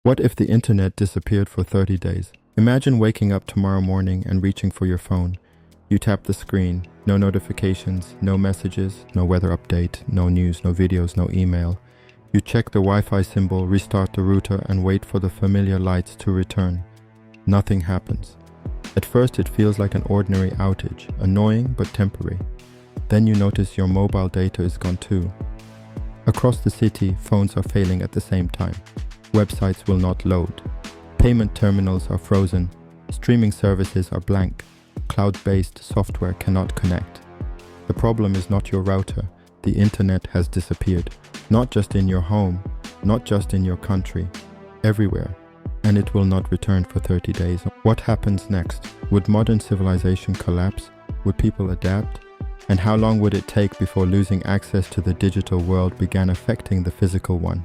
What if the internet disappeared for 30 days? Imagine waking up tomorrow morning and reaching for your phone. You tap the screen, no notifications, no messages, no weather update, no news, no videos, no email. You check the Wi-Fi symbol, restart the router, and wait for the familiar lights to return. Nothing happens. At first it feels like an ordinary outage, annoying but temporary. Then you notice your mobile data is gone too. Across the city, phones are failing at the same time. Websites will not load. Payment terminals are frozen. Streaming services are blank. Cloud-based software cannot connect. The problem is not your router. The internet has disappeared. Not just in your home, not just in your country, everywhere. And it will not return for 30 days. What happens next? Would modern civilization collapse? Would people adapt? And how long would it take before losing access to the digital world began affecting the physical one?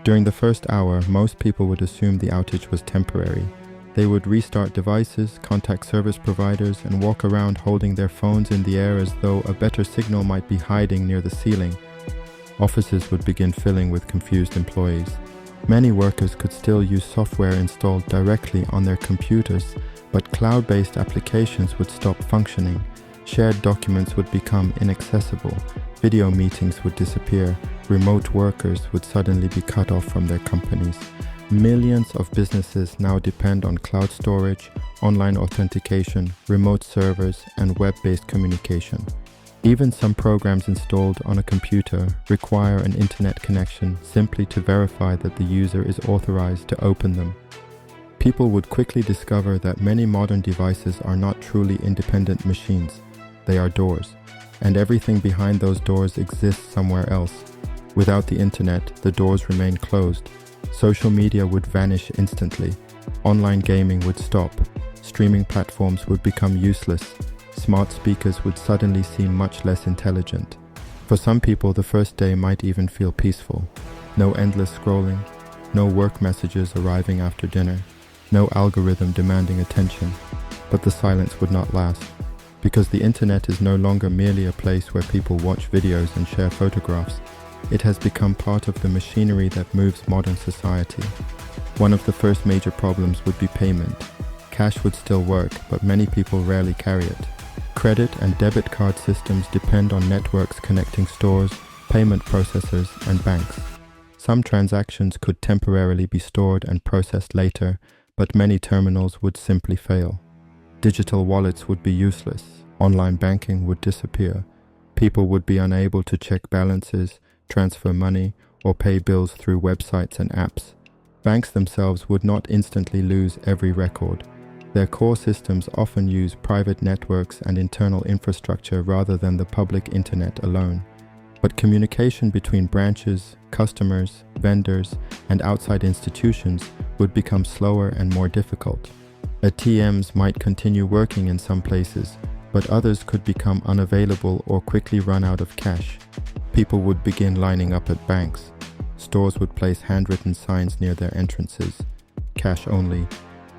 During the first hour, most people would assume the outage was temporary. They would restart devices, contact service providers, and walk around holding their phones in the air as though a better signal might be hiding near the ceiling. Offices would begin filling with confused employees. Many workers could still use software installed directly on their computers, but cloud-based applications would stop functioning. Shared documents would become inaccessible. Video meetings would disappear. Remote workers would suddenly be cut off from their companies. Millions of businesses now depend on cloud storage, online authentication, remote servers, and web-based communication. Even some programs installed on a computer require an internet connection simply to verify that the user is authorized to open them. People would quickly discover that many modern devices are not truly independent machines. They are doors, and everything behind those doors exists somewhere else. Without the internet, the doors remain closed. Social media would vanish instantly. Online gaming would stop. Streaming platforms would become useless. Smart speakers would suddenly seem much less intelligent. For some people, the first day might even feel peaceful. No endless scrolling, no work messages arriving after dinner, no algorithm demanding attention. But the silence would not last. Because the internet is no longer merely a place where people watch videos and share photographs. It has become part of the machinery that moves modern society. One of the first major problems would be payment. Cash would still work, but many people rarely carry it. Credit and debit card systems depend on networks connecting stores, payment processors, and banks. Some transactions could temporarily be stored and processed later, but many terminals would simply fail. Digital wallets would be useless. Online banking would disappear. People would be unable to check balances, transfer money, or pay bills through websites and apps. Banks themselves would not instantly lose every record. Their core systems often use private networks and internal infrastructure rather than the public internet alone. But communication between branches, customers, vendors, and outside institutions would become slower and more difficult. ATMs might continue working in some places, but others could become unavailable or quickly run out of cash. People would begin lining up at banks. Stores would place handwritten signs near their entrances. Cash only.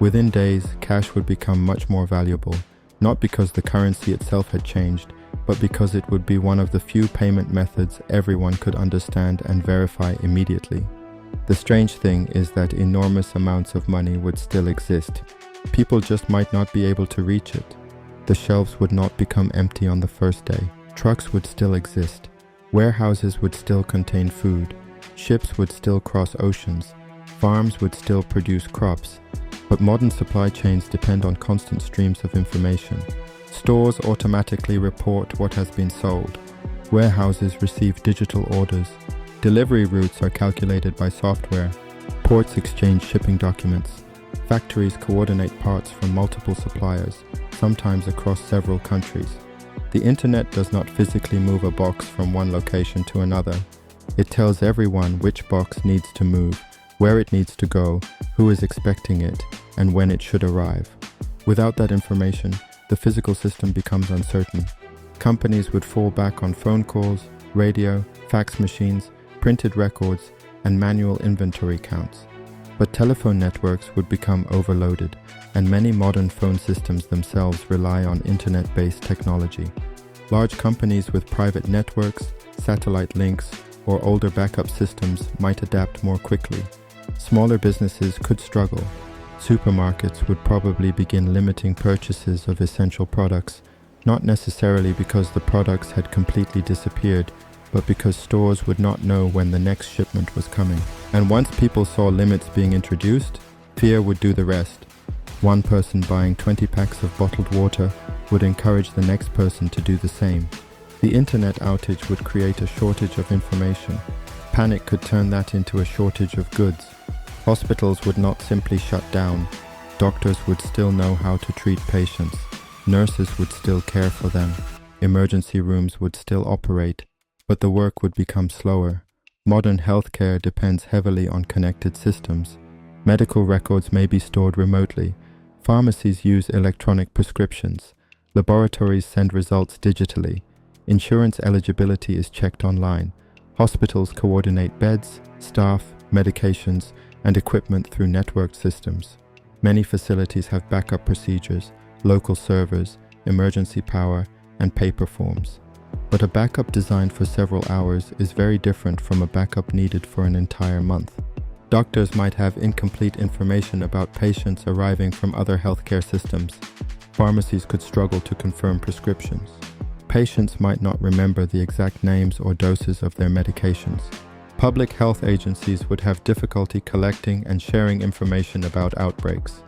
Within days, cash would become much more valuable, not because the currency itself had changed, but because it would be one of the few payment methods everyone could understand and verify immediately. The strange thing is that enormous amounts of money would still exist. People just might not be able to reach it. The shelves would not become empty on the first day. Trucks would still exist. Warehouses would still contain food. Ships would still cross oceans. Farms would still produce crops. But modern supply chains depend on constant streams of information. Stores automatically report what has been sold. Warehouses receive digital orders. Delivery routes are calculated by software. Ports exchange shipping documents. Factories coordinate parts from multiple suppliers, sometimes across several countries. The internet does not physically move a box from one location to another. It tells everyone which box needs to move, where it needs to go, who is expecting it, and when it should arrive. Without that information, the physical system becomes uncertain. Companies would fall back on phone calls, radio, fax machines, printed records, and manual inventory counts. But telephone networks would become overloaded, and many modern phone systems themselves rely on internet-based technology. Large companies with private networks, satellite links, or older backup systems might adapt more quickly. Smaller businesses could struggle. Supermarkets would probably begin limiting purchases of essential products, not necessarily because the products had completely disappeared, but because stores would not know when the next shipment was coming. And once people saw limits being introduced, fear would do the rest. One person buying 20 packs of bottled water would encourage the next person to do the same. The internet outage would create a shortage of information. Panic could turn that into a shortage of goods. Hospitals would not simply shut down. Doctors would still know how to treat patients. Nurses would still care for them. Emergency rooms would still operate, but the work would become slower. Modern healthcare depends heavily on connected systems. Medical records may be stored remotely. Pharmacies use electronic prescriptions. Laboratories send results digitally. Insurance eligibility is checked online. Hospitals coordinate beds, staff, medications, and equipment through networked systems. Many facilities have backup procedures, local servers, emergency power, and paper forms. But a backup designed for several hours is very different from a backup needed for an entire month. Doctors might have incomplete information about patients arriving from other healthcare systems. Pharmacies could struggle to confirm prescriptions. Patients might not remember the exact names or doses of their medications. Public health agencies would have difficulty collecting and sharing information about outbreaks.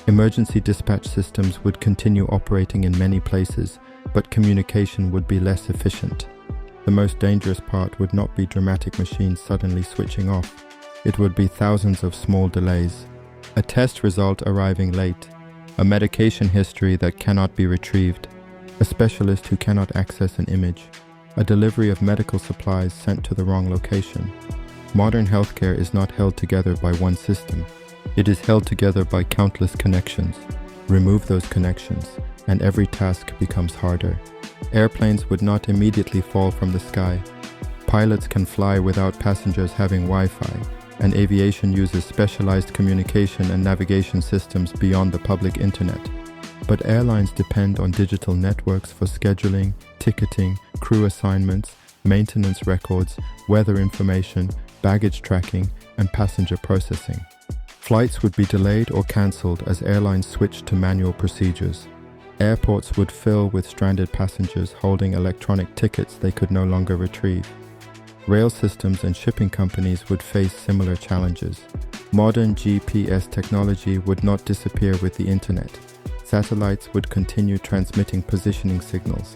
Emergency dispatch systems would continue operating in many places, but communication would be less efficient. The most dangerous part would not be dramatic machines suddenly switching off. It would be thousands of small delays. A test result arriving late. A medication history that cannot be retrieved. A specialist who cannot access an image. A delivery of medical supplies sent to the wrong location. Modern healthcare is not held together by one system. It is held together by countless connections. Remove those connections, and every task becomes harder. Airplanes would not immediately fall from the sky. Pilots can fly without passengers having Wi-Fi, and aviation uses specialized communication and navigation systems beyond the public internet. But airlines depend on digital networks for scheduling, ticketing, crew assignments, maintenance records, weather information, baggage tracking, and passenger processing. Flights would be delayed or cancelled as airlines switched to manual procedures. Airports would fill with stranded passengers holding electronic tickets they could no longer retrieve. Rail systems and shipping companies would face similar challenges. Modern GPS technology would not disappear with the internet. Satellites would continue transmitting positioning signals.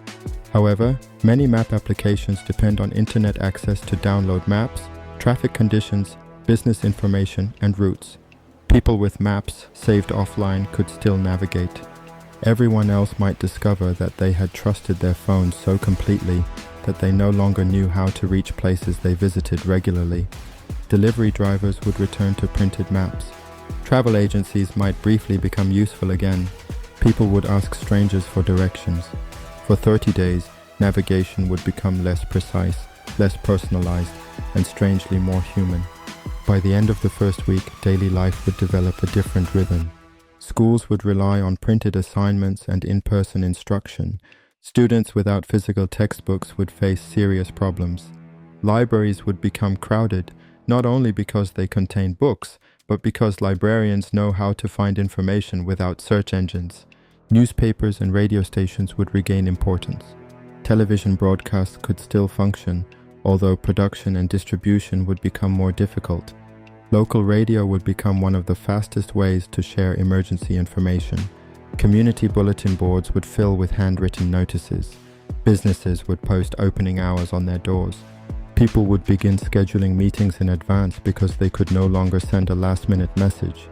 However, many map applications depend on internet access to download maps, traffic conditions, business information, and routes. People with maps saved offline could still navigate. Everyone else might discover that they had trusted their phones so completely that they no longer knew how to reach places they visited regularly. Delivery drivers would return to printed maps. Travel agencies might briefly become useful again. People would ask strangers for directions. For 30 days, navigation would become less precise, less personalized, and strangely more human. By the end of the first week, daily life would develop a different rhythm. Schools would rely on printed assignments and in-person instruction. Students without physical textbooks would face serious problems. Libraries would become crowded, not only because they contain books, but because librarians know how to find information without search engines. Newspapers and radio stations would regain importance. Television broadcasts could still function, although production and distribution would become more difficult. Local radio would become one of the fastest ways to share emergency information. Community bulletin boards would fill with handwritten notices. Businesses would post opening hours on their doors. People would begin scheduling meetings in advance because they could no longer send a last-minute message.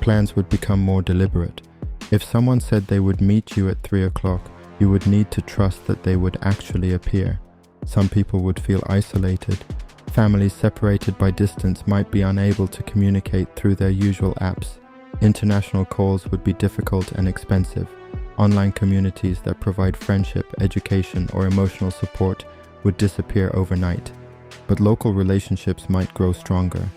Plans would become more deliberate. If someone said they would meet you at 3 o'clock, you would need to trust that they would actually appear. Some people would feel isolated. Families separated by distance might be unable to communicate through their usual apps. International calls would be difficult and expensive. Online communities that provide friendship, education, or emotional support would disappear overnight. But local relationships might grow stronger.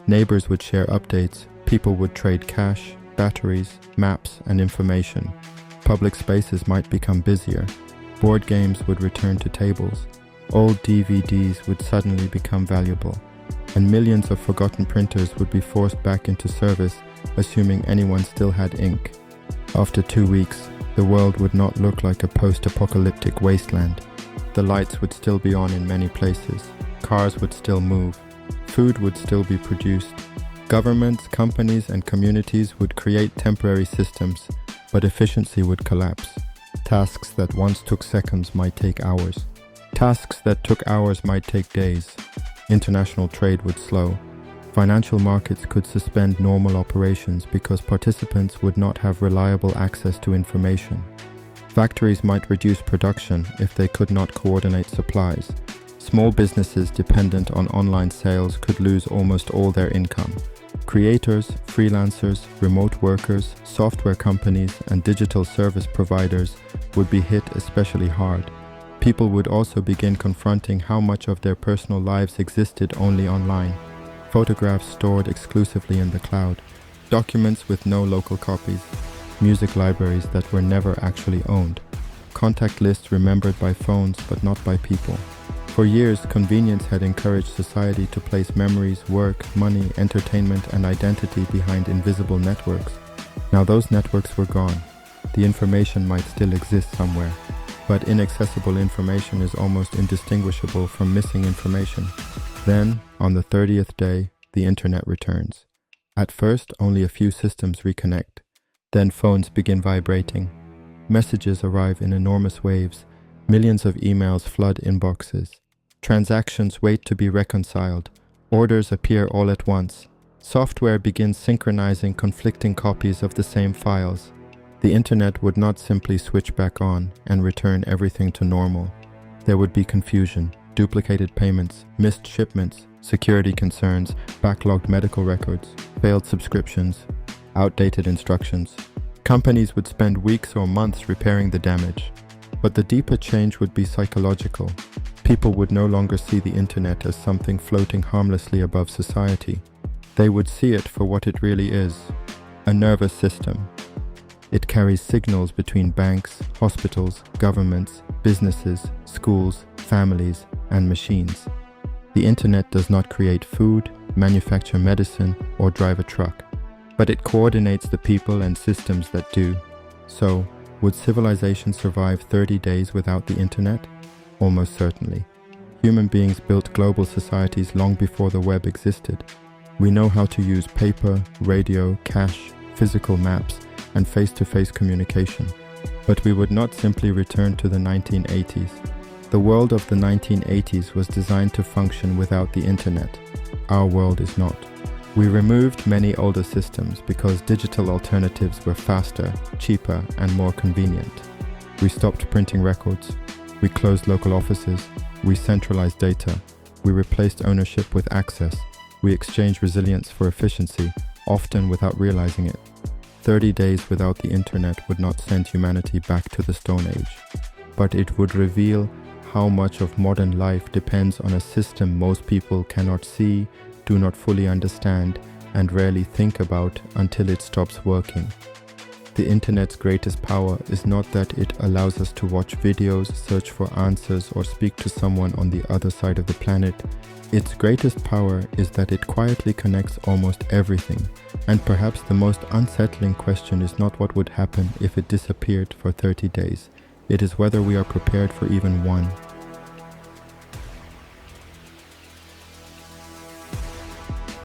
Neighbors would share updates. People would trade cash, batteries, maps, and information. Public spaces might become busier. Board games would return to tables. Old DVDs would suddenly become valuable. and millions of forgotten printers would be forced back into service, assuming anyone still had ink. After 2 weeks, the world would not look like a post-apocalyptic wasteland. The lights would still be on in many places, cars would still move, food would still be produced. Governments, companies, and communities would create temporary systems, but efficiency would collapse. Tasks that once took seconds might take hours. Tasks that took hours might take days. International trade would slow. Financial markets could suspend normal operations because participants would not have reliable access to information. Factories might reduce production if they could not coordinate supplies. Small businesses dependent on online sales could lose almost all their income. Creators, freelancers, remote workers, software companies, and digital service providers would be hit especially hard. People would also begin confronting how much of their personal lives existed only online. Photographs stored exclusively in the cloud, documents with no local copies, music libraries that were never actually owned, contact lists remembered by phones but not by people. For years, convenience had encouraged society to place memories, work, money, entertainment, and identity behind invisible networks. Now those networks were gone. The information might still exist somewhere, but inaccessible information is almost indistinguishable from missing information. Then, on the 30th day, the internet returns. At first, only a few systems reconnect. Then phones begin vibrating. Messages arrive in enormous waves. Millions of emails flood inboxes. Transactions wait to be reconciled. Orders appear all at once. Software begins synchronizing conflicting copies of the same files. The internet would not simply switch back on and return everything to normal. There would be confusion, duplicated payments, missed shipments, security concerns, backlogged medical records, failed subscriptions, outdated instructions. Companies would spend weeks or months repairing the damage. But the deeper change would be psychological. People would no longer see the internet as something floating harmlessly above society. They would see it for what it really is, a nervous system. It carries signals between banks, hospitals, governments, businesses, schools, families, and machines. The internet does not create food, manufacture medicine, or drive a truck, but it coordinates the people and systems that do. So, would civilization survive 30 days without the internet? Almost certainly. Human beings built global societies long before the web existed. We know how to use paper, radio, cash, physical maps, and face-to-face communication. But we would not simply return to the 1980s. The world of the 1980s was designed to function without the internet. Our world is not. We removed many older systems because digital alternatives were faster, cheaper, and more convenient. We stopped printing records. We closed local offices. We centralized data. We replaced ownership with access. We exchanged resilience for efficiency, often without realizing it. 30 days without the internet would not send humanity back to the Stone Age, but it would reveal how much of modern life depends on a system most people cannot see, do not fully understand, and rarely think about until it stops working. The internet's greatest power is not that it allows us to watch videos, search for answers, or speak to someone on the other side of the planet. Its greatest power is that it quietly connects almost everything. And perhaps the most unsettling question is not what would happen if it disappeared for 30 days. It is whether we are prepared for even one.